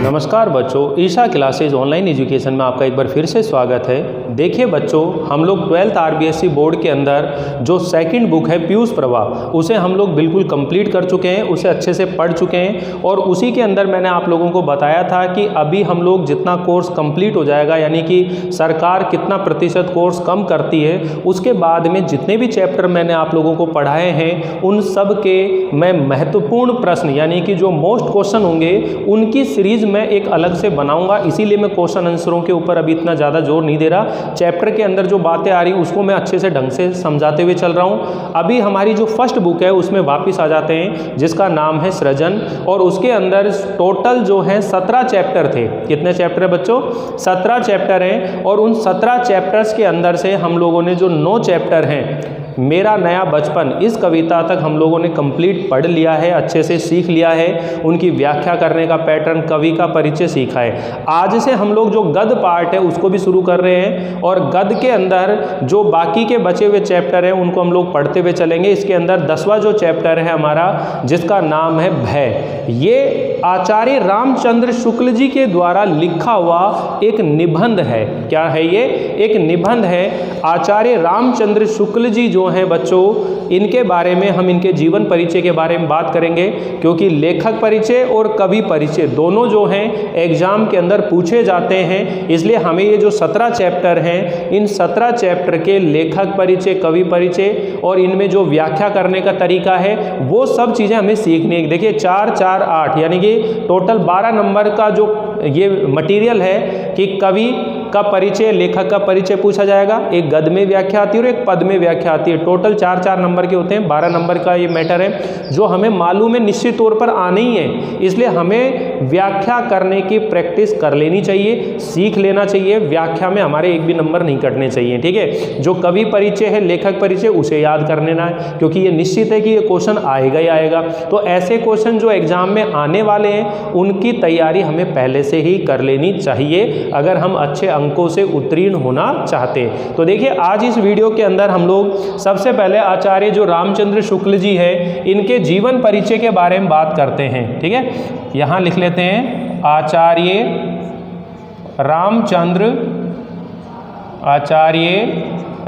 नमस्कार बच्चों, Isha classes online education में आपका एक बार फिर से स्वागत है। देखिए बच्चों, हम लोग 12th आरबीएसई बोर्ड के अंदर जो सेकंड बुक है पीयूष प्रभा, उसे हम लोग बिल्कुल कंप्लीट कर चुके हैं, उसे अच्छे से पढ़ चुके हैं। और उसी के अंदर मैंने आप लोगों को बताया था कि अभी हम लोग जितना कोर्स कंप्लीट हो जाएगा, यानी कि सरकार कितना प्रतिशत कोर्स कम करती है, उसके बाद में जितने भी चैप्टर मैंने आप लोगों को पढ़ाए हैं उन सब के मैं महत्वपूर्ण प्रश्न यानी कि जो मोस्ट क्वेश्चन होंगे उनकी सीरीज मैं एक अलग से बनाऊंगा। इसीलिए मैं क्वेश्चन आंसरों के ऊपर अभी इतना ज़्यादा जोर नहीं दे रहा। चैप्टर के अंदर जो बातें आ रही उसको मैं अच्छे से ढंग से समझाते हुए चल रहा हूँ। अभी हमारी जो फर्स्ट बुक है उसमें वापस आ जाते हैं, जिसका नाम है सृजन, और उसके अंदर टोटल जो है 17 चैप्टर थे। कितने चैप्टर है बच्चों? 17 चैप्टर हैं। और उन 17 चैप्टर्स के अंदर से हम लोगों ने जो 9 चैप्टर हैं, मेरा नया बचपन, इस कविता तक हम लोगों ने कंप्लीट पढ़ लिया है, अच्छे से सीख लिया है। उनकी व्याख्या करने का पैटर्न, कवि का परिचय सीखा है। आज से हम लोग जो गद्य पार्ट है उसको भी शुरू कर रहे हैं, और गद्य के अंदर जो बाकी के बचे हुए चैप्टर हैं उनको हम लोग पढ़ते हुए चलेंगे। इसके अंदर 10वां जो चैप्टर है हमारा, जिसका नाम है भय, ये आचार्य रामचंद्र शुक्ल जी के द्वारा लिखा हुआ एक निबंध है। क्या है ये? एक निबंध है। आचार्य रामचंद्र शुक्ल जी जो हैं बच्चों, इनके बारे में हम इनके जीवन परिचय के बारे में बात करेंगे, क्योंकि लेखक परिचय और कवि परिचय दोनों जो हैं एग्जाम के अंदर पूछे जाते हैं। इसलिए हमें ये जो 17 चैप्टर हैं, इन 17 चैप्टर के लेखक परिचय, कवि परिचय और इनमें जो व्याख्या करने का तरीका है, वो सब चीज़ें हमें सीखनी है। देखिए 4, 4, 8 यानी कि टोटल 12 नंबर का जो ये मटीरियल है कि कवि का परिचय, लेखक का परिचय पूछा जाएगा, एक गद्य में व्याख्या आती है और एक पद में व्याख्या आती है। टोटल 4, 4 नंबर के होते हैं। 12 नंबर का ये मैटर है जो हमें मालूम है, निश्चित तौर पर आना ही है। इसलिए हमें व्याख्या करने की प्रैक्टिस कर लेनी चाहिए, सीख लेना चाहिए। व्याख्या में हमारे एक भी नंबर नहीं कटने चाहिए, ठीक है। जो कवि परिचय है, लेखक परिचय, उसे याद कर लेना है, क्योंकि ये निश्चित है कि ये क्वेश्चन आएगा ही आएगा। तो ऐसे क्वेश्चन जो एग्जाम में आने वाले हैं उनकी तैयारी हमें पहले से ही कर लेनी चाहिए, अगर हम अच्छे अंकों से उत्तीर्ण होना चाहते हैं। तो देखिए आज इस वीडियो के अंदर हम लोग सबसे पहले आचार्य जो रामचंद्र शुक्ल जी है, इनके जीवन परिचय के बारे में बात करते हैं, ठीक है। यहां लिख लेते हैं आचार्य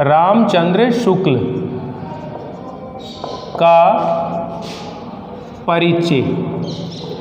रामचंद्र शुक्ल का परिचय।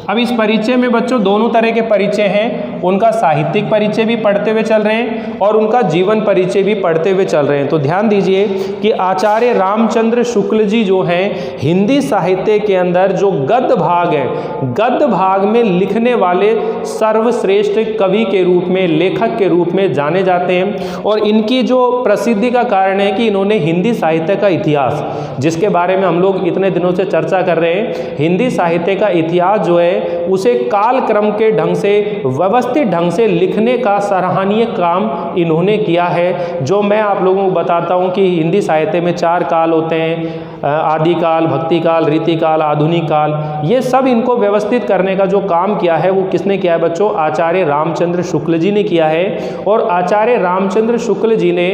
अब इस परिचय में बच्चों दोनों तरह के परिचय हैं, उनका साहित्यिक परिचय भी पढ़ते हुए चल रहे हैं और उनका जीवन परिचय भी पढ़ते हुए चल रहे हैं। तो ध्यान दीजिए कि आचार्य रामचंद्र शुक्ल जी जो हैं, हिंदी साहित्य के अंदर जो गद्य भाग है, गद्य भाग में लिखने वाले सर्वश्रेष्ठ कवि के रूप में, लेखक के रूप में जाने जाते हैं। और इनकी जो प्रसिद्धि का कारण है कि इन्होंने हिंदी साहित्य का इतिहास, जिसके बारे में हम लोग इतने दिनों से चर्चा कर रहे हैं, हिंदी साहित्य का इतिहास जो है उसे काल क्रम के ढंग से, व्यवस्थित ढंग से लिखने का सराहनीय काम इन्होंने किया है। जो मैं आप लोगों को बताता हूं कि हिंदी साहित्य में 4 काल होते हैं, आदि काल, भक्ति काल, रीति काल, आधुनिक काल। ये सब इनको व्यवस्थित करने का जो काम किया है वो किसने किया है बच्चों? आचार्य रामचंद्र शुक्ल जी ने किया है। और आचार्य रामचंद्र शुक्ल जी ने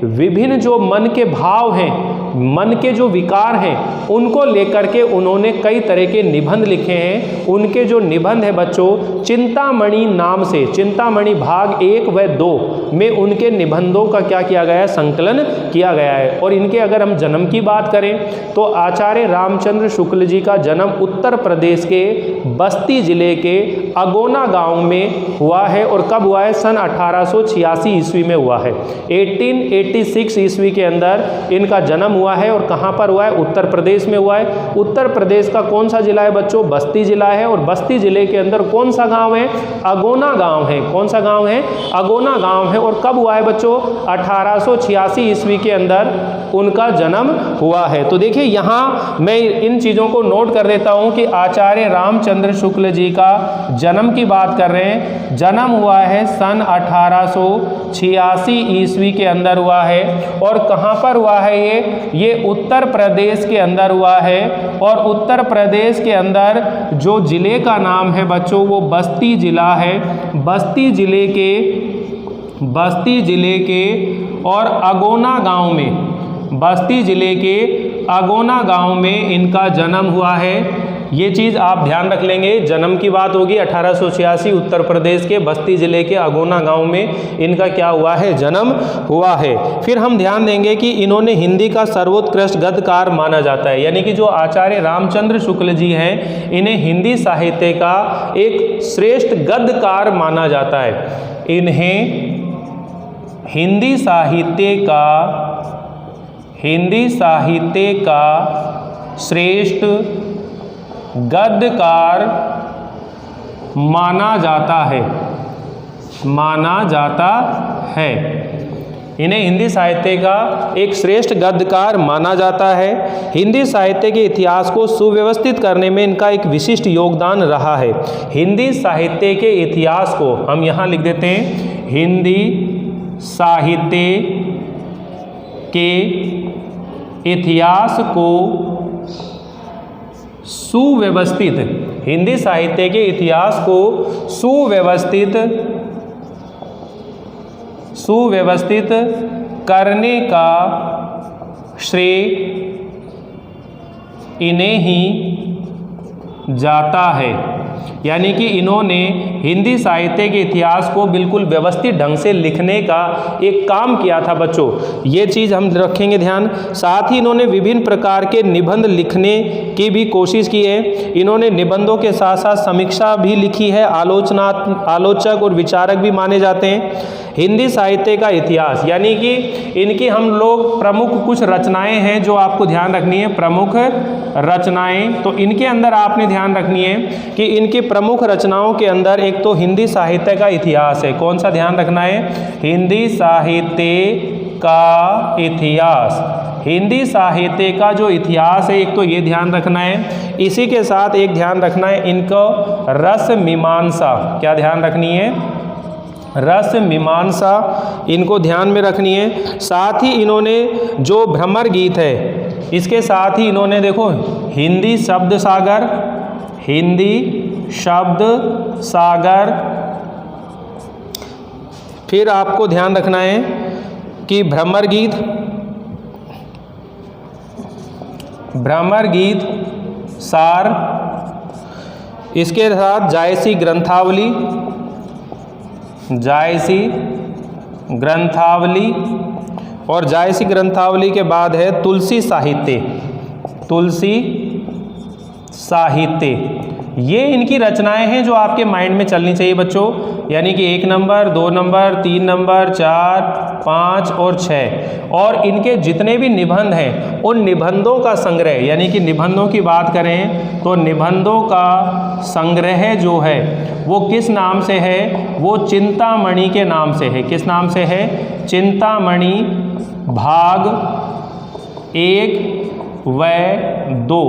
विभिन्न जो मन के भाव हैं, मन के जो विकार हैं, उनको लेकर के उन्होंने कई तरह के निबंध लिखे हैं। उनके जो निबंध है बच्चों, चिंतामणि नाम से, चिंतामणि भाग 1 व 2 में उनके निबंधों का क्या किया गया है? संकलन किया गया है। और इनके अगर हम जन्म की बात करें तो आचार्य रामचंद्र शुक्ल जी का जन्म उत्तर प्रदेश के बस्ती जिले के अगोना गांव में हुआ है। और कब हुआ है? सन 1886 ईस्वी में हुआ है। 1886 ईस्वी के अंदर इनका जन्म हुआ है। और कहाँ पर हुआ है? उत्तर प्रदेश में हुआ है। उत्तर प्रदेश का कौन सा जिला है बच्चों? बस्ती जिला है। और बस्ती जिले के अंदर कौन सा गांव है? अगोना गांव है। कौन सा गांव है? अगोना गांव है। और कब हुआ है बच्चों? 1886 ईस्वी के अंदर उनका जन्म हुआ है। तो देखिए यहाँ मैं इन चीज़ों को नोट कर देता हूँ कि आचार्य रामचंद्र शुक्ल जी का जन्म की बात कर रहे हैं। जन्म हुआ है सन 1886 ईस्वी के अंदर हुआ है। और कहाँ पर हुआ है ये उत्तर प्रदेश के अंदर हुआ है। और उत्तर प्रदेश के अंदर जो जिले का नाम है बच्चों वो बस्ती जिला है। बस्ती जिले के और अगोना गांव में, बस्ती जिले के अगोना गांव में इनका जन्म हुआ है। ये चीज़ आप ध्यान रख लेंगे। जन्म की बात होगी 1886 उत्तर प्रदेश के बस्ती जिले के अगोना गांव में इनका क्या हुआ है, जन्म हुआ है। फिर हम ध्यान देंगे कि इन्होंने हिंदी का सर्वोत्कृष्ट गद्यकार माना जाता है, यानी कि जो आचार्य रामचंद्र शुक्ल जी हैं इन्हें हिंदी साहित्य का एक श्रेष्ठ गद्यकार माना जाता है। इन्हें हिंदी साहित्य का श्रेष्ठ गद्यकार माना जाता है। इन्हें हिंदी साहित्य का एक श्रेष्ठ गद्यकार माना जाता है। हिंदी साहित्य के इतिहास को सुव्यवस्थित करने में इनका एक विशिष्ट योगदान रहा है। हिंदी साहित्य के इतिहास को हम यहाँ लिख देते हैं, हिंदी साहित्य के इतिहास को सुव्यवस्थित, हिंदी साहित्य के इतिहास को सुव्यवस्थित करने का श्रेय इन्हें ही जाता है। यानी कि इन्होंने हिंदी साहित्य के इतिहास को बिल्कुल व्यवस्थित ढंग से लिखने का एक काम किया था बच्चों, ये चीज़ हम रखेंगे ध्यान। साथ ही इन्होंने विभिन्न प्रकार के निबंध लिखने की भी कोशिश की है। इन्होंने निबंधों के साथ साथ समीक्षा भी लिखी है। आलोचक और विचारक भी माने जाते हैं। हिंदी साहित्य का इतिहास, यानी कि इनकी हम लोग प्रमुख कुछ रचनाएं हैं जो आपको ध्यान रखनी है। प्रमुख रचनाएं, तो इनके अंदर आपने ध्यान रखनी है कि इनकी प्रमुख रचनाओं के अंदर एक तो हिंदी साहित्य का इतिहास है। कौन सा ध्यान रखना है, हिंदी साहित्य का इतिहास। हिंदी साहित्य का जो इतिहास है एक तो ये ध्यान रखना है। इसी के साथ एक ध्यान रखना है इनको रस मीमांसा, क्या ध्यान रखनी है, रस मीमांसा इनको ध्यान में रखनी है। साथ ही इन्होंने जो भ्रमर गीत है इसके साथ ही इन्होंने देखो हिंदी शब्द सागर, फिर आपको ध्यान रखना है कि भ्रमर गीत सार, इसके साथ जायसी ग्रंथावली और जायसी ग्रंथावली के बाद है तुलसी साहित्य। ये इनकी रचनाएं हैं जो आपके माइंड में चलनी चाहिए बच्चों, यानी कि 1 नंबर, 2 नंबर, 3 नंबर, 4, 5 और 6। और इनके जितने भी निबंध हैं उन निबंधों का संग्रह, यानी कि निबंधों की बात करें तो निबंधों का संग्रह जो है वो किस नाम से है, वो चिंतामणि के नाम से है। किस नाम से है, चिंतामणि भाग 1 व 2।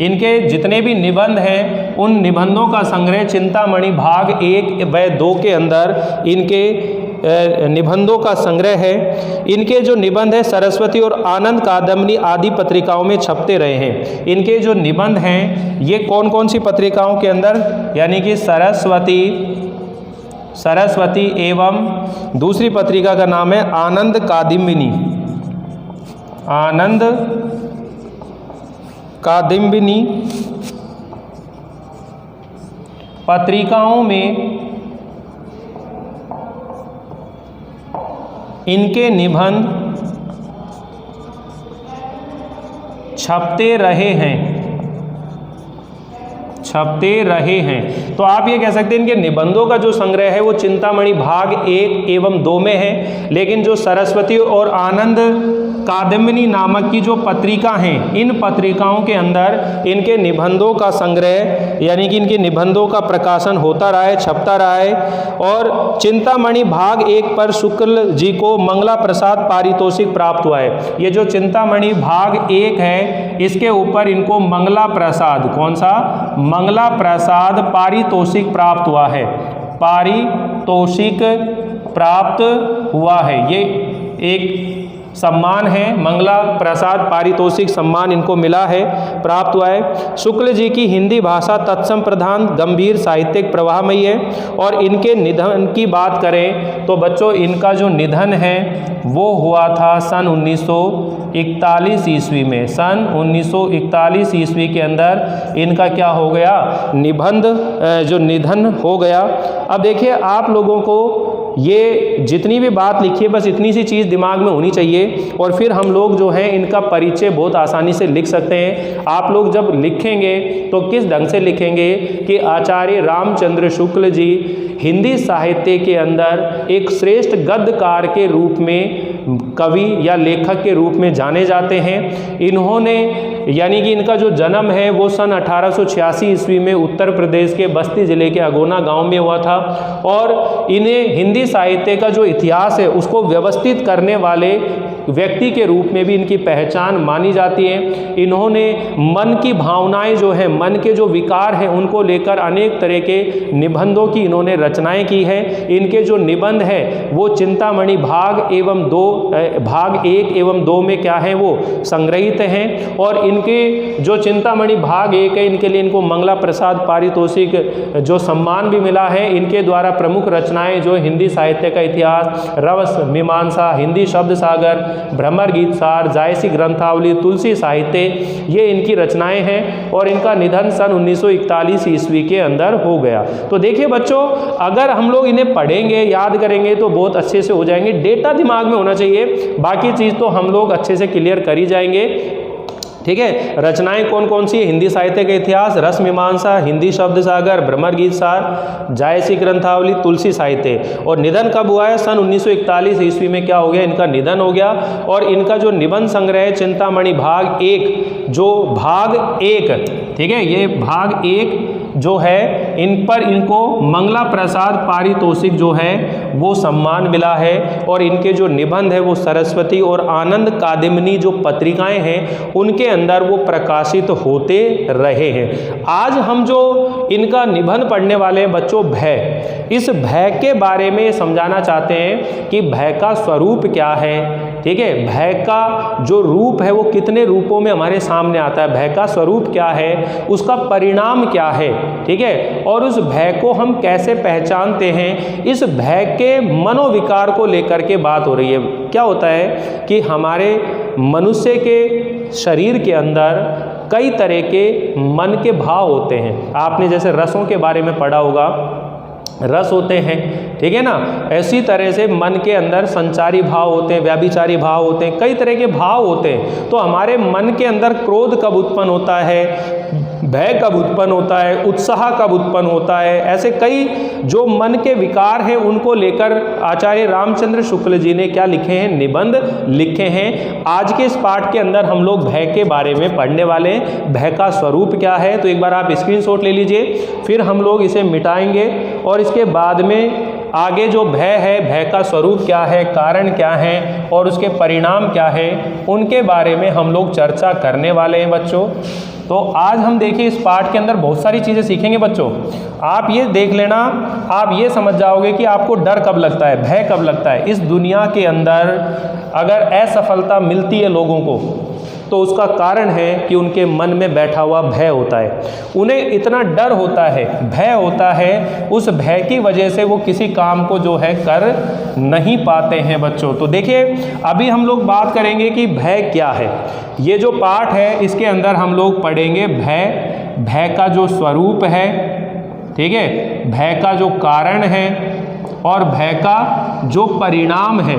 इनके जितने भी निबंध हैं उन निबंधों का संग्रह चिंतामणि भाग 1 व 2 के अंदर इनके निबंधों का संग्रह है। इनके जो निबंध है सरस्वती और आनंद कादम्बनी आदि पत्रिकाओं में छपते रहे हैं। इनके जो निबंध हैं ये कौन कौन सी पत्रिकाओं के अंदर, यानी कि सरस्वती एवं दूसरी पत्रिका का नाम है आनंद कादम्बिनी पत्रिकाओं में इनके निबंध छपते रहे हैं। तो आप ये कह सकते हैं इनके निबंधों का जो संग्रह है वो चिंतामणि भाग 1 एवं 2 में है, लेकिन जो सरस्वती और आनंद कादम्बिनी नामक की जो पत्रिका हैं इन पत्रिकाओं के अंदर इनके निबंधों का संग्रह, यानी कि इनके निबंधों का प्रकाशन होता रहा है, छपता रहा है। और चिंतामणि भाग 1 पर शुक्ल जी को मंगला प्रसाद पारितोषिक प्राप्त हुआ है। ये जो चिंतामणि भाग 1 है इसके ऊपर इनको मंगला प्रसाद, कौन सा, मंगला प्रसाद पारितोषिक प्राप्त हुआ है, पारितोषिक प्राप्त हुआ है। ये एक सम्मान है, मंगला प्रसाद पारितोषिक सम्मान इनको मिला है, प्राप्त हुआ है। शुक्ल जी की हिंदी भाषा तत्सम प्रधान गंभीर साहित्यिक प्रवाहमयी है। और इनके निधन की बात करें तो बच्चों इनका जो निधन है वो हुआ था सन 1941 ईस्वी में। सन 1941 ईस्वी के अंदर इनका क्या हो गया, जो निधन हो गया। अब देखिए आप लोगों को ये जितनी भी बात लिखी है बस इतनी सी चीज़ दिमाग में होनी चाहिए और फिर हम लोग जो है इनका परिचय बहुत आसानी से लिख सकते हैं। आप लोग जब लिखेंगे तो किस ढंग से लिखेंगे कि आचार्य रामचंद्र शुक्ल जी हिंदी साहित्य के अंदर एक श्रेष्ठ गद्यकार के रूप में, कवि या लेखक के रूप में जाने जाते हैं। इन्होंने यानी कि इनका जो जन्म है वो सन 1886 ईस्वी में उत्तर प्रदेश के बस्ती जिले के अगोना गांव में हुआ था। और इन्हें हिंदी साहित्य का जो इतिहास है उसको व्यवस्थित करने वाले व्यक्ति के रूप में भी इनकी पहचान मानी जाती है। इन्होंने मन की भावनाएं जो है, मन के जो विकार हैं उनको लेकर अनेक तरह के निबंधों की इन्होंने रचनाएं की है। इनके जो निबंध है वो चिंतामणि भाग 1 एवं 2 में क्या है वो संग्रहित हैं। और इनके जो चिंतामणि भाग 1 है इनके लिए इनको मंगला प्रसाद पारितोषिक जो सम्मान भी मिला है। इनके द्वारा प्रमुख रचनाएं जो हिंदी साहित्य का इतिहास, रस मीमांसा, हिंदी शब्द सागर, भ्रमर गीत सार, जायसी ग्रंथावली, तुलसी साहित्य, ये इनकी रचनाएं हैं। और इनका निधन सन 1941 ईस्वी के अंदर हो गया। तो देखिए बच्चों अगर हम लोग इन्हें पढ़ेंगे, याद करेंगे तो बहुत अच्छे से हो जाएंगे। डेटा दिमाग में होना चाहिए, बाकी चीज़ तो हम लोग अच्छे से क्लियर कर ही जाएंगे। ठीक है, रचनाएं कौन कौन सी है, हिंदी साहित्य का इतिहास, रस मीमांसा, हिंदी शब्द सागर, भ्रमर गीत सार, जायसी ग्रंथावली, तुलसी साहित्य। और निधन कब हुआ है, सन 1941 ईस्वी में क्या हो गया, इनका निधन हो गया। और इनका जो निबंध संग्रह है चिंतामणि भाग 1, जो भाग 1, ठीक है, ये भाग 1 जो है इन पर इनको मंगला प्रसाद पारितोषिक जो है वो सम्मान मिला है। और इनके जो निबंध है वो सरस्वती और आनंद कादिमनी जो पत्रिकाएं हैं उनके अंदर वो प्रकाशित होते रहे हैं। आज हम जो इनका निबंध पढ़ने वाले हैं बच्चों, भय, इस भय के बारे में समझाना चाहते हैं कि भय का स्वरूप क्या है। ठीक है, भय का जो रूप है वो कितने रूपों में हमारे सामने आता है, भय का स्वरूप क्या है, उसका परिणाम क्या है। ठीक है, और उस भय को हम कैसे पहचानते हैं, इस भय के मनोविकार को लेकर के बात हो रही है। क्या होता है कि हमारे मनुष्य के शरीर के अंदर कई तरह के मन के भाव होते हैं। आपने जैसे रसों के बारे में पढ़ा होगा, रस होते हैं, ठीक है ना, ऐसी तरह से मन के अंदर संचारी भाव होते हैं, व्याभिचारी भाव होते हैं, कई तरह के भाव होते हैं। तो हमारे मन के अंदर क्रोध कब उत्पन्न होता है, भय कब उत्पन्न होता है, उत्साह कब उत्पन्न होता है, ऐसे कई जो मन के विकार हैं उनको लेकर आचार्य रामचंद्र शुक्ल जी ने क्या लिखे हैं, निबंध लिखे हैं। आज के इस पाठ के अंदर हम लोग भय के बारे में पढ़ने वाले हैं, भय का स्वरूप क्या है। तो एक बार आप स्क्रीनशॉट ले लीजिए, फिर हम लोग इसे मिटाएंगे और इसके बाद में आगे जो भय है, भय का स्वरूप क्या है, कारण क्या है और उसके परिणाम क्या है, उनके बारे में हम लोग चर्चा करने वाले हैं बच्चों। तो आज हम देखिए इस पाठ के अंदर बहुत सारी चीज़ें सीखेंगे बच्चों। आप ये देख लेना, आप ये समझ जाओगे कि आपको डर कब लगता है, भय कब लगता है। इस दुनिया के अंदर अगर असफलता मिलती है लोगों को तो उसका कारण है कि उनके मन में बैठा हुआ भय होता है। उन्हें इतना डर होता है, भय होता है, उस भय की वजह से वो किसी काम को जो है कर नहीं पाते हैं बच्चों। तो देखिए अभी हम लोग बात करेंगे कि भय क्या है। ये जो पाठ है इसके अंदर हम लोग पढ़ेंगे भय, भय का जो स्वरूप है, ठीक है, भय का जो कारण है और भय का जो परिणाम है,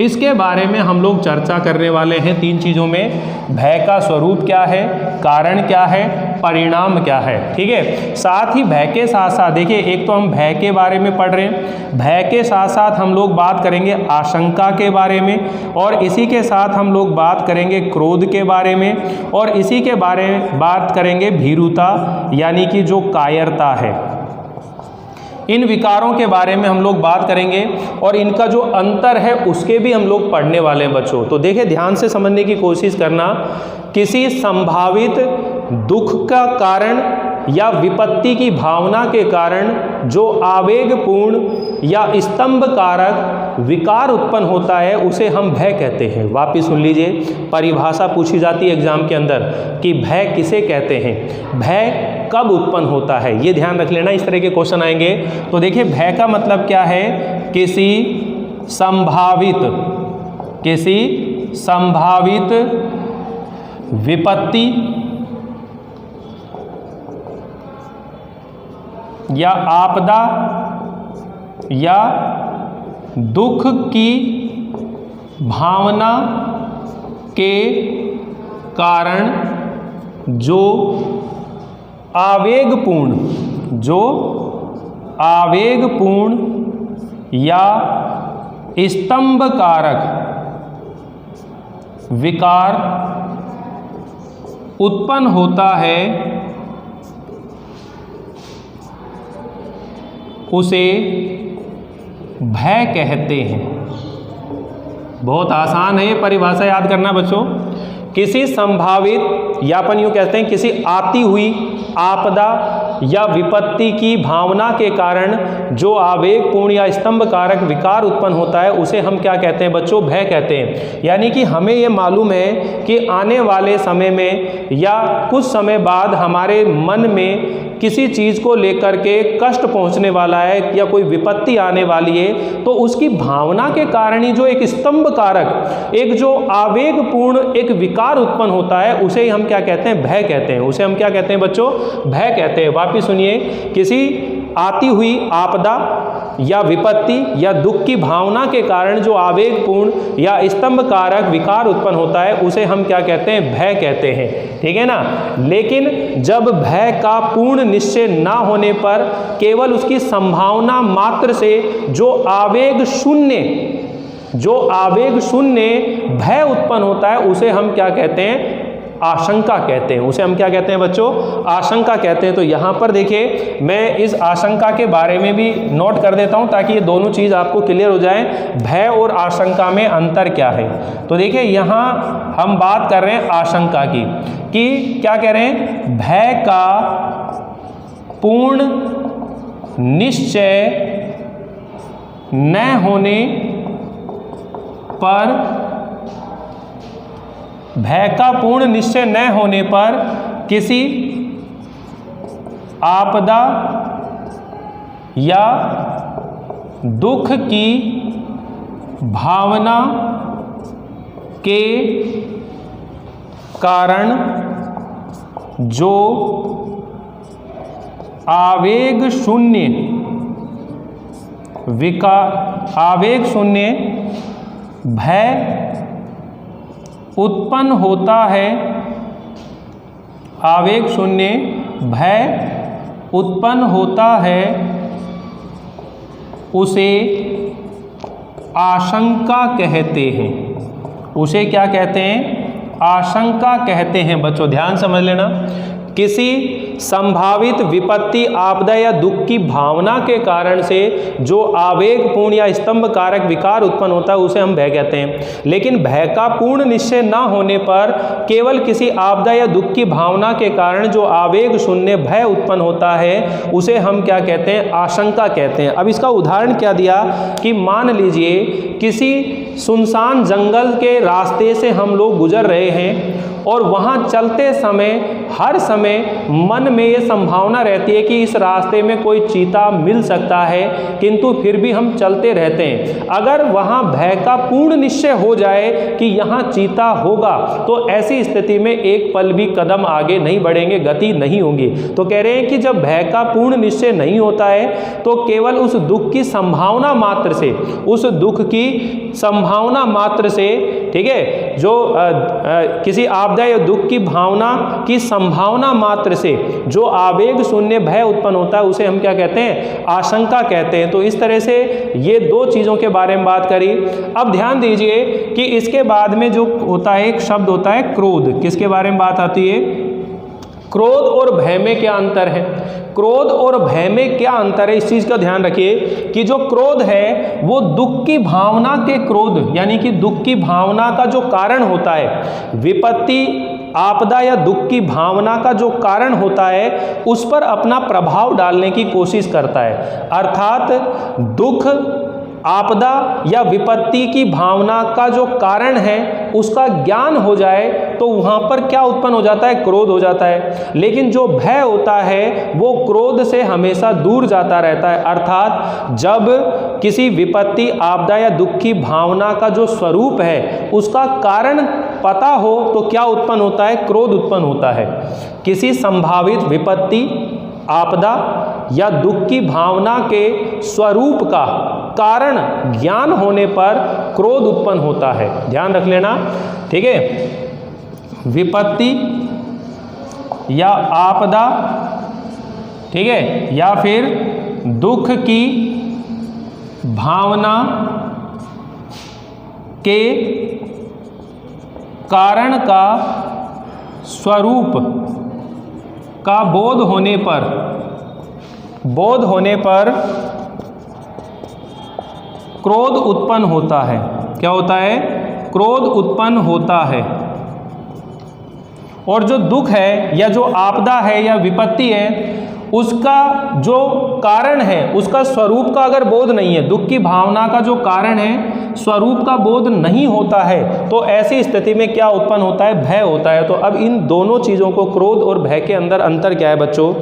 इसके बारे में हम लोग चर्चा करने वाले हैं। 3 चीज़ों में, भय का स्वरूप क्या है, कारण क्या है, परिणाम क्या है। ठीक है, साथ ही भय के साथ साथ देखिए, एक तो हम भय के बारे में पढ़ रहे हैं, भय के साथ साथ हम लोग बात करेंगे आशंका के बारे में, और इसी के साथ हम लोग बात करेंगे क्रोध के बारे में, और इसी के बारे में बात करेंगे भीरुता यानी कि जो कायरता है। इन विकारों के बारे में हम लोग बात करेंगे और इनका जो अंतर है उसके भी हम लोग पढ़ने वाले हैं बच्चों। तो देखिए ध्यान से समझने की कोशिश करना। किसी संभावित दुख का कारण या विपत्ति की भावना के कारण जो आवेगपूर्ण या स्तंभ कारक विकार उत्पन्न होता है उसे हम भय कहते हैं। वापिस सुन लीजिए, परिभाषा पूछी जाती है एग्जाम के अंदर कि भय किसे कहते हैं, भय कब उत्पन्न होता है, ये ध्यान रख लेना, इस तरह के क्वेश्चन आएंगे। तो देखिए भय का मतलब क्या है, किसी संभावित विपत्ति या आपदा या दुख की भावना के कारण जो आवेगपूर्ण या स्तंभकारक विकार उत्पन्न होता है उसे भय कहते हैं। बहुत आसान है ये परिभाषा याद करना बच्चों। किसी संभावित या अपन यूँ कहते हैं किसी आती हुई आपदा या विपत्ति की भावना के कारण जो आवेगपूर्ण या स्तंभ कारक विकार उत्पन्न होता है उसे हम क्या कहते हैं बच्चों, भय कहते हैं। यानी कि हमें ये मालूम है कि आने वाले समय में या कुछ समय बाद हमारे मन में किसी चीज़ को लेकर के कष्ट पहुंचने वाला है या कोई विपत्ति आने वाली है, तो उसकी भावना के कारण ही जो एक स्तंभ कारक, एक जो आवेगपूर्ण एक विकार उत्पन्न होता है उसे हम क्या कहते हैं, भय कहते हैं। उसे हम क्या कहते हैं बच्चों, भय कहते हैं। वापिस सुनिए, किसी आती हुई आपदा या विपत्ति या दुख की भावना के कारण जो आवेगपूर्ण या स्तंभ कारक विकार उत्पन्न होता है उसे हम क्या कहते हैं, भय कहते हैं। ठीक है ना। लेकिन जब भय का पूर्ण निश्चय ना होने पर केवल उसकी संभावना मात्र से जो आवेग शून्य भय उत्पन्न होता है उसे हम क्या कहते हैं, आशंका कहते हैं। उसे हम क्या कहते हैं बच्चों, आशंका कहते हैं। तो यहाँ पर देखिए मैं इस आशंका के बारे में भी नोट कर देता हूँ ताकि ये दोनों चीज़ आपको क्लियर हो जाए, भय और आशंका में अंतर क्या है। तो देखिए यहाँ हम बात कर रहे हैं आशंका की, कि क्या कह रहे हैं, भय का पूर्ण निश्चय न होने पर, भय का पूर्ण निश्चय न होने पर किसी आपदा या दुख की भावना के कारण जो आवेग शून्य भय उत्पन्न होता है, आवेग शून्य भय उत्पन्न होता है उसे आशंका कहते हैं। उसे क्या कहते हैं, आशंका कहते हैं। बच्चों ध्यान समझ लेना, किसी संभावित विपत्ति आपदा या दुख की भावना के कारण से जो आवेगपूर्ण या स्तंभ कारक विकार उत्पन्न होता है उसे हम भय कहते हैं। लेकिन भय का पूर्ण निश्चय ना होने पर केवल किसी आपदा या दुख की भावना के कारण जो आवेग शून्य भय उत्पन्न होता है उसे हम क्या कहते हैं, आशंका कहते हैं। अब इसका उदाहरण क्या दिया कि मान लीजिए किसी सुनसान जंगल के रास्ते से हम लोग गुजर रहे हैं और वहाँ चलते समय हर समय मन में ये संभावना रहती है कि इस रास्ते में कोई चीता मिल सकता है, किंतु फिर भी हम चलते रहते हैं। अगर वहाँ भय का पूर्ण निश्चय हो जाए कि यहाँ चीता होगा तो ऐसी स्थिति में एक पल भी कदम आगे नहीं बढ़ेंगे, गति नहीं होगी। तो कह रहे हैं कि जब भय का पूर्ण निश्चय नहीं होता है तो केवल उस दुख की संभावना मात्र से, उस दुख की संभावना मात्र से, ठीक है, जो किसी आपदा या दुख की भावना की संभावना मात्र से जो आवेग शून्य भय उत्पन्न होता है उसे हम क्या कहते हैं, आशंका कहते हैं। तो इस तरह से ये दो चीज़ों के बारे में बात करी। अब ध्यान दीजिए कि इसके बाद में जो होता है एक शब्द होता है क्रोध। किसके बारे में बात आती है, क्रोध और भय में क्या अंतर है। क्रोध और भय में क्या अंतर है, इस चीज़ का ध्यान रखिए कि जो क्रोध है वो दुख की भावना के क्रोध, यानी कि दुख की भावना का जो कारण होता है, विपत्ति आपदा या दुख की भावना का जो कारण होता है उस पर अपना प्रभाव डालने की कोशिश करता है। अर्थात दुख आपदा या विपत्ति की भावना का जो कारण है उसका ज्ञान हो जाए तो वहाँ पर क्या उत्पन्न हो जाता है? क्रोध हो जाता है। लेकिन जो भय होता है वो क्रोध से हमेशा दूर जाता रहता है। अर्थात जब किसी विपत्ति, आपदा या दुख की भावना का जो स्वरूप है उसका कारण पता हो तो क्या उत्पन्न होता है? क्रोध उत्पन्न होता है। किसी संभावित विपत्ति, आपदा या दुख की भावना के स्वरूप का कारण ज्ञान होने पर क्रोध उत्पन्न होता है। ध्यान रख लेना, ठीक है। विपत्ति या आपदा, ठीक है, या फिर दुख की भावना के कारण का स्वरूप का बोध होने पर क्रोध उत्पन्न होता है। क्या होता है? क्रोध उत्पन्न होता है। और जो दुख है या जो आपदा है या विपत्ति है उसका जो कारण है उसका स्वरूप का अगर बोध नहीं है, दुख की भावना का जो कारण है स्वरूप का बोध नहीं होता है, तो ऐसी स्थिति में क्या उत्पन्न होता है? भय होता है। तो अब इन दोनों चीज़ों को, क्रोध और भय के अंदर अंतर क्या है बच्चों?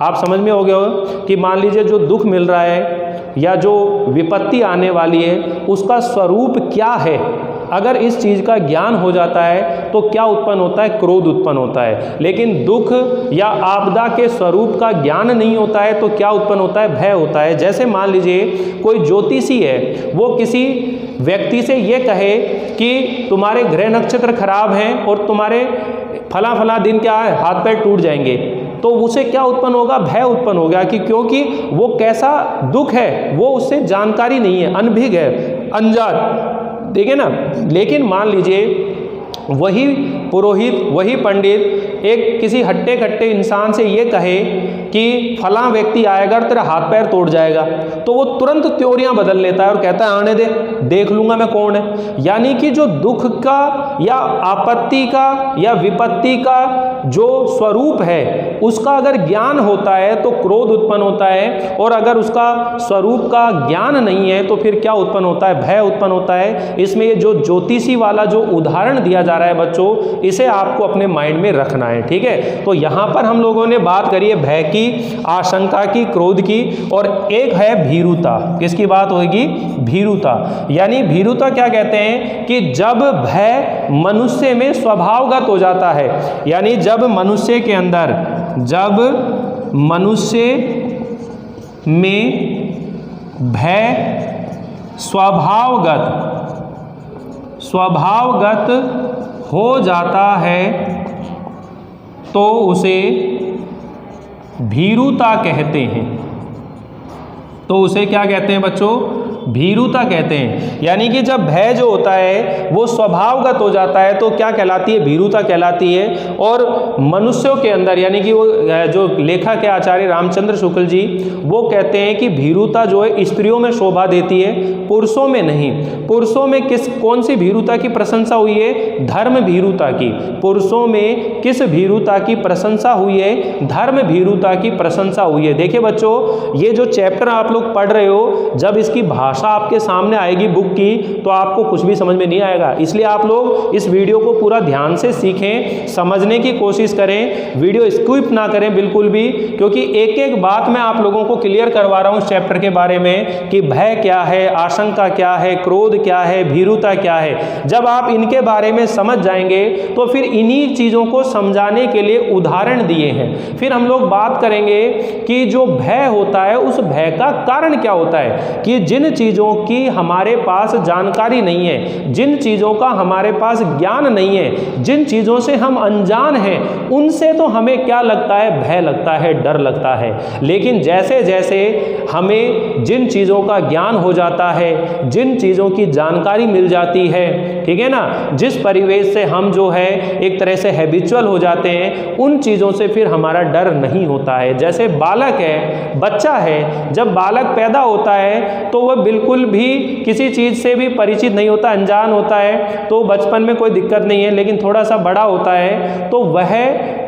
आप समझ में हो गए हो कि मान लीजिए जो दुख मिल रहा है या जो विपत्ति आने वाली है उसका स्वरूप क्या है, अगर इस चीज़ का ज्ञान हो जाता है तो क्या उत्पन्न होता है? क्रोध उत्पन्न होता है। लेकिन दुख या आपदा के स्वरूप का ज्ञान नहीं होता है तो क्या उत्पन्न होता है? भय होता है। जैसे मान लीजिए कोई ज्योतिषी है, वो किसी व्यक्ति से ये कहे कि तुम्हारे ग्रह नक्षत्र खराब हैं और तुम्हारे फला फला दिन क्या है, हाथ पैर टूट जाएंगे, तो उसे क्या उत्पन्न होगा? भय उत्पन्न होगा कि क्योंकि वो कैसा दुख है वो उससे जानकारी नहीं है, अनभिज्ञ है, अनजान, ठीक है ना। लेकिन मान लीजिए वही पुरोहित, वही पंडित एक किसी हट्टे कट्टे इंसान से ये कहे कि फलां व्यक्ति आएगा तेरा हाथ पैर तोड़ जाएगा, तो वो तुरंत त्योरियां बदल लेता है और कहता है आने दे, देख लूंगा मैं कौन है। यानी कि जो दुख का या आपत्ति का या विपत्ति का जो स्वरूप है उसका अगर ज्ञान होता है तो क्रोध उत्पन्न होता है, और अगर उसका स्वरूप का ज्ञान नहीं है तो फिर क्या उत्पन्न होता है? भय उत्पन्न होता है। इसमें ये जो ज्योतिषी वाला जो उदाहरण दिया जा रहा है बच्चों, इसे आपको अपने माइंड में रखना है, ठीक है। तो यहाँ पर हम लोगों ने बात करी है भय की, आशंका की, क्रोध की, और एक है भीरुता। किसकी बात होगी? भीरुता। यानी भीरुता क्या कहते हैं कि जब भय मनुष्य में स्वभावगत हो जाता है, यानी जब मनुष्य के अंदर, जब मनुष्य में भय स्वभावगत हो जाता है तो उसे भीरुता कहते हैं। तो उसे क्या कहते हैं बच्चों? भीरुता कहते हैं। यानी कि जब भय जो होता है वो स्वभावगत हो जाता है तो क्या कहलाती है? भीरुता कहलाती है। और मनुष्यों के अंदर, यानी कि वो जो लेखक है आचार्य रामचंद्र शुक्ल जी, वो कहते हैं कि भीरुता जो है स्त्रियों में शोभा देती है, पुरुषों में नहीं। पुरुषों में कौन सी भीरुता की प्रशंसा हुई है? धर्म भीरुता की। पुरुषों में किस भीरुता की प्रशंसा हुई है? धर्म भीरुता की प्रशंसा हुई है। देखिए बच्चों, ये जो चैप्टर आप लोग पढ़ रहे हो, जब इसकी भाषा आपके सामने आएगी बुक की तो आपको कुछ भी समझ में नहीं आएगा। इसलिए आप लोग इस वीडियो को पूरा ध्यान से सीखें, समझने की कोशिश करें, वीडियो स्किप ना करें बिल्कुल भी, क्योंकि एक एक बात मैं आप लोगों को क्लियर करवा रहा हूं इस चैप्टर के बारे में कि भय क्या है, आशंका क्या है, क्रोध क्या है, भीरुता क्या है। जब आप इनके बारे में समझ जाएंगे तो फिर इन्हीं चीज़ों को समझाने के लिए उदाहरण दिए हैं। फिर हम लोग बात करेंगे कि जो भय होता है उस भय का कारण क्या होता है, कि जिन चीज़ों की हमारे पास जानकारी नहीं है, जिन चीज़ों का हमारे पास ज्ञान नहीं है, जिन चीज़ों से हम अनजान हैं, उनसे तो हमें क्या लगता है? भय लगता है, डर लगता है। लेकिन जैसे जैसे हमें जिन चीज़ों का ज्ञान हो जाता है, जिन चीज़ों की जानकारी मिल जाती है, ठीक है ना, जिस परिवेश से हम जो है एक तरह से हैबिचुअल हो जाते हैं, उन चीज़ों से फिर हमारा डर नहीं होता है। जैसे बालक है, बच्चा है, जब बालक पैदा होता है तो वह बिल्कुल भी किसी चीज़ से भी परिचित नहीं होता, अनजान होता है, तो बचपन में कोई दिक्कत नहीं है। लेकिन थोड़ा सा बड़ा होता है तो वह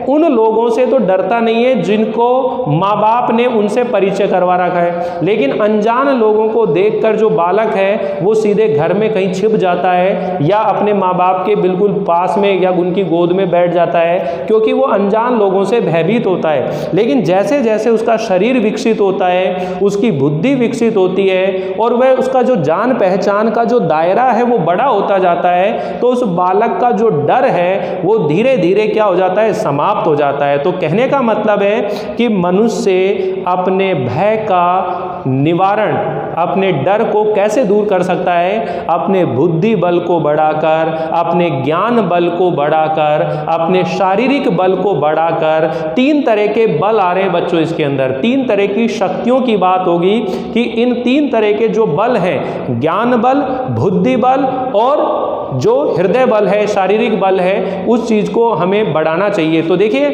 उन लोगों से तो डरता नहीं है जिनको माँ बाप ने उनसे परिचय करवा रखा है, लेकिन अनजान लोगों को देखकर जो बालक है वो सीधे घर में कहीं छिप जाता है या अपने माँ बाप के बिल्कुल पास में या उनकी गोद में बैठ जाता है, क्योंकि वो अनजान लोगों से भयभीत होता है। लेकिन जैसे जैसे उसका शरीर विकसित होता है, उसकी बुद्धि विकसित होती है और वह उसका जो जान पहचान का जो दायरा है वो बड़ा होता जाता है, तो उस बालक का जो डर है वो धीरे धीरे क्या हो जाता है, समाप्त हो जाता है। तो कहने का मतलब है कि मनुष्य अपने भय का निवारण, अपने डर को कैसे दूर कर सकता है, अपने बुद्धि बल को बढ़ाकर, अपने ज्ञान बल को बढ़ाकर, अपने शारीरिक बल को बढ़ाकर। 3 तरह के बल आ रहे हैं बच्चों इसके अंदर, 3 तरह की शक्तियों की बात होगी कि इन 3 तरह के जो बल हैं, ज्ञान बल, बुद्धि बल और जो हृदय बल है, शारीरिक बल है, उस चीज को हमें बढ़ाना चाहिए। तो देखिए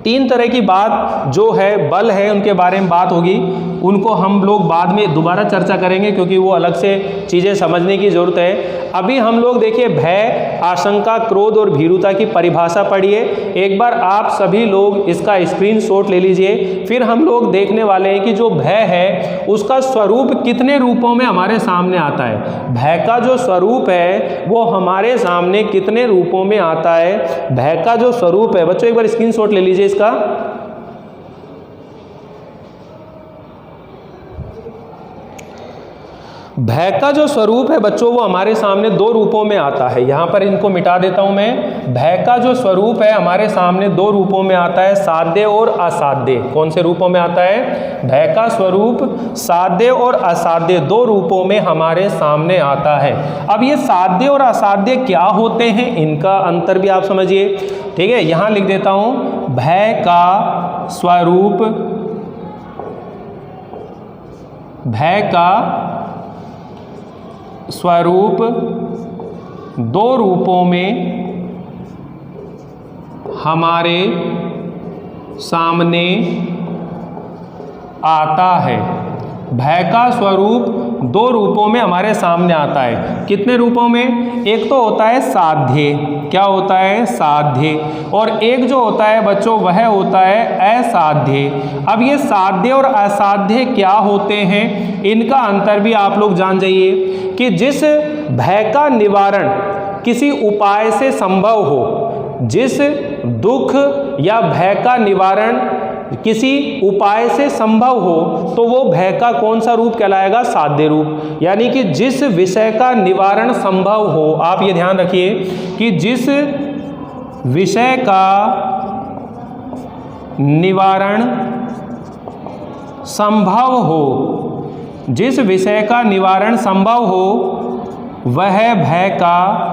3 तरह की बात जो है, बल है, उनके बारे में बात होगी, उनको हम लोग बाद में दोबारा चर्चा करेंगे क्योंकि वो अलग से चीज़ें समझने की ज़रूरत है। अभी हम लोग देखिए भय, आशंका, क्रोध और भीरुता की परिभाषा पढ़िए। एक बार आप सभी लोग इसका स्क्रीनशॉट ले लीजिए, फिर हम लोग देखने वाले हैं कि जो भय है उसका स्वरूप कितने रूपों में हमारे सामने आता है। भय का जो स्वरूप है वो हमारे सामने कितने रूपों में आता है। भय का जो स्वरूप है बच्चों, एक बार स्क्रीनशॉट ले लीजिए इसका। भय का जो स्वरूप है बच्चों वो हमारे सामने 2 रूपों में आता है। यहां पर इनको मिटा देता हूं मैं। भय का जो स्वरूप है हमारे सामने 2 रूपों में आता है, साध्य और असाध्य। कौन से रूपों में आता है? भय का स्वरूप साध्य और असाध्य 2 रूपों में हमारे सामने आता है। अब ये साध्य और असाध्य क्या होते हैं, इनका अंतर भी आप समझिए। ठीक है, यहां लिख देता हूं, भय का स्वरूप, भय का स्वरूप 2 रूपों में हमारे सामने आता है। भय का स्वरूप 2 रूपों में हमारे सामने आता है। कितने रूपों में? एक तो होता है साध्य। क्या होता है? साध्य। और एक जो होता है बच्चों वह होता है असाध्य। अब ये साध्य और असाध्य क्या होते हैं, इनका अंतर भी आप लोग जान जाइए कि जिस भय का निवारण किसी उपाय से संभव हो, जिस दुख या भय का निवारण किसी उपाय से संभव हो, तो वो भय का कौन सा रूप कहलाएगा? साध्य रूप। यानी कि जिस विषय का निवारण संभव हो, आप ये ध्यान रखिए कि जिस विषय का निवारण संभव हो, जिस विषय का निवारण संभव हो वह भय का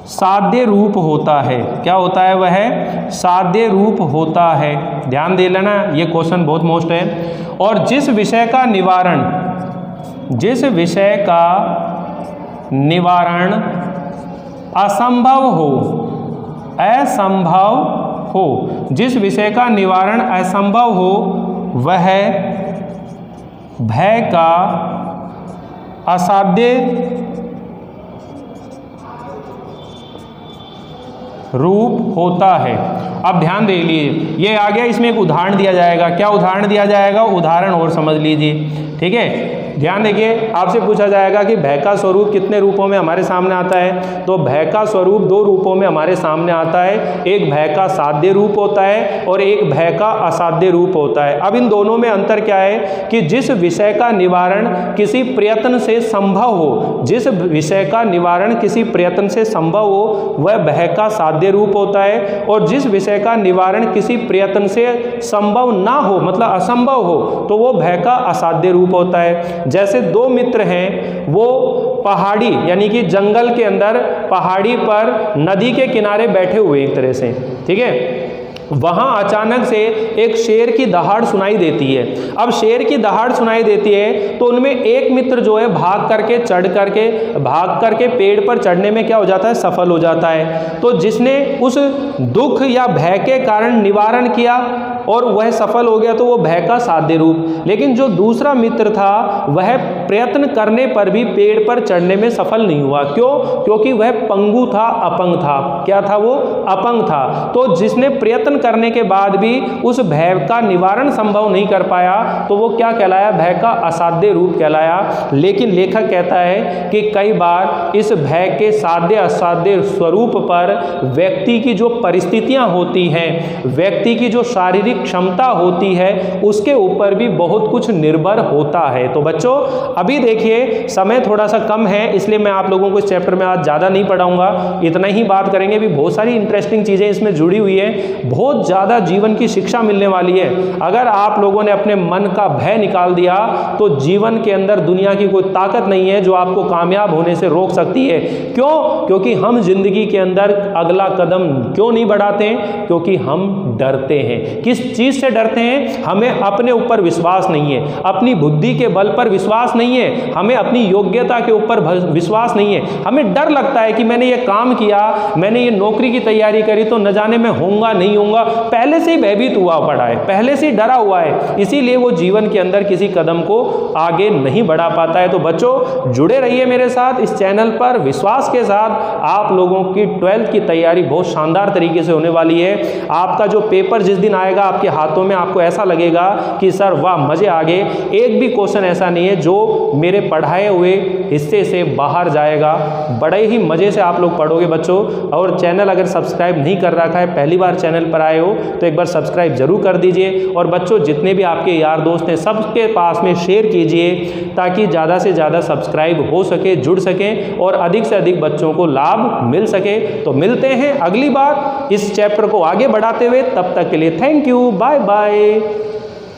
साध्य रूप होता है। क्या होता है? वह साध्य रूप होता है। ध्यान दे लेना, ये क्वेश्चन बहुत मोस्ट है। और जिस विषय का निवारण, जिस विषय का निवारण असंभव हो, असंभव हो, जिस विषय का निवारण असंभव हो वह भय का असाध्य रूप होता है। अब ध्यान दे लीजिए, ये आ गया, इसमें एक उदाहरण दिया जाएगा। क्या उदाहरण दिया जाएगा? उदाहरण और समझ लीजिए। ठीक है, ध्यान देखिए, आपसे पूछा जाएगा कि भय का स्वरूप कितने रूपों में हमारे सामने आता है। तो भय का स्वरूप 2 रूपों में हमारे सामने आता है। एक भय का साध्य रूप होता है और एक भय का असाध्य रूप होता है। अब इन दोनों में अंतर क्या है कि जिस विषय का निवारण किसी प्रयत्न से संभव हो, जिस विषय का निवारण किसी प्रयत्न से संभव हो वह भय का साध्य रूप होता है, और जिस विषय का निवारण किसी प्रयत्न से संभव ना हो, मतलब असंभव हो, तो वो भय का असाध्य रूप होता है। जैसे 2 मित्र हैं, वो पहाड़ी यानी कि जंगल के अंदर पहाड़ी पर नदी के किनारे बैठे हुए एक तरह से, ठीक है। वहाँ अचानक से एक शेर की दहाड़ सुनाई देती है। अब शेर की दहाड़ सुनाई देती है तो उनमें एक मित्र जो है भाग करके पेड़ पर चढ़ने में क्या हो जाता है? सफल हो जाता है। तो जिसने उस दुख या भय के कारण निवारण किया और वह सफल हो गया तो वो भय का साध्य रूप। लेकिन जो दूसरा मित्र था वह प्रयत्न करने पर भी पेड़ पर चढ़ने में सफल नहीं हुआ। क्यों? क्योंकि वह पंगु था, अपंग था। क्या था वो? अपंग था। तो जिसने प्रयत्न करने के बाद भी उस भय का निवारण संभव नहीं कर पाया तो वो क्या कहलाया? भय का असाध्य रूप कहलाया। लेकिन लेखक कहता है कि कई बार इस भय के साध्य असाध्य स्वरूप पर व्यक्ति की जो परिस्थितियां होती हैं, व्यक्ति की जो शारीरिक क्षमता होती है, उसके ऊपर भी बहुत कुछ निर्भर होता है। तो बच्चों अभी देखिए समय थोड़ा सा कम है, इसलिए मैं आप लोगों को इस चैप्टर में आज ज़्यादा नहीं पढ़ाऊंगा, इतना ही बात करेंगे। भी बहुत सारी इंटरेस्टिंग चीज़ें इसमें जुड़ी हुई है, बहुत ज़्यादा जीवन की शिक्षा मिलने वाली है। अगर आप लोगों ने अपने मन का भय निकाल दिया तो जीवन के अंदर दुनिया की कोई ताकत नहीं है जो आपको कामयाब होने से रोक सकती है। क्यों? क्योंकि हम जिंदगी के अंदर अगला कदम क्यों नहीं बढ़ाते हैं? क्योंकि हम डरते हैं। किस चीज़ से डरते हैं? हमें अपने ऊपर विश्वास नहीं है, अपनी बुद्धि के बल पर विश्वास नहीं है, हमें अपनी योग्यता के ऊपर विश्वास नहीं है। हमें डर लगता है कि मैंने ये काम किया, मैंने ये नौकरी की तैयारी करी तो न जाने मैं होऊंगा नहीं होऊंगा। पहले से ही भयभीत हुआ पड़ा है, पहले से ही डरा हुआ है, इसीलिए वो जीवन के अंदर किसी कदम को आगे नहीं बढ़ा पाता है। तो बच्चों जुड़े रहिए मेरे साथ इस चैनल पर, विश्वास के साथ आप लोगों की 12th की तैयारी बहुत शानदार तरीके से होने वाली है। आपका जो पेपर जिस दिन आएगा आपके हाथों में, आपको ऐसा लगेगा कि सर वाह मजे आ गए। एक भी क्वेश्चन ऐसा नहीं है जो मेरे पढ़ाए हुए हिस्से से बाहर जाएगा। बड़े ही मजे से आप लोग पढ़ोगे बच्चों। और चैनल अगर सब्सक्राइब नहीं कर रखा है, पहली बार चैनल पर आए हो तो एक बार सब्सक्राइब जरूर कर दीजिए। और बच्चों जितने भी आपके यार दोस्त हैं सबके पास में शेयर कीजिए ताकि ज़्यादा से ज़्यादा सब्सक्राइब हो सके, जुड़ सकें और अधिक से अधिक बच्चों को लाभ मिल सके। तो मिलते हैं अगली बार इस चैप्टर को आगे बढ़ाते हुए, तब तक के लिए थैंक यू, बाय बाय।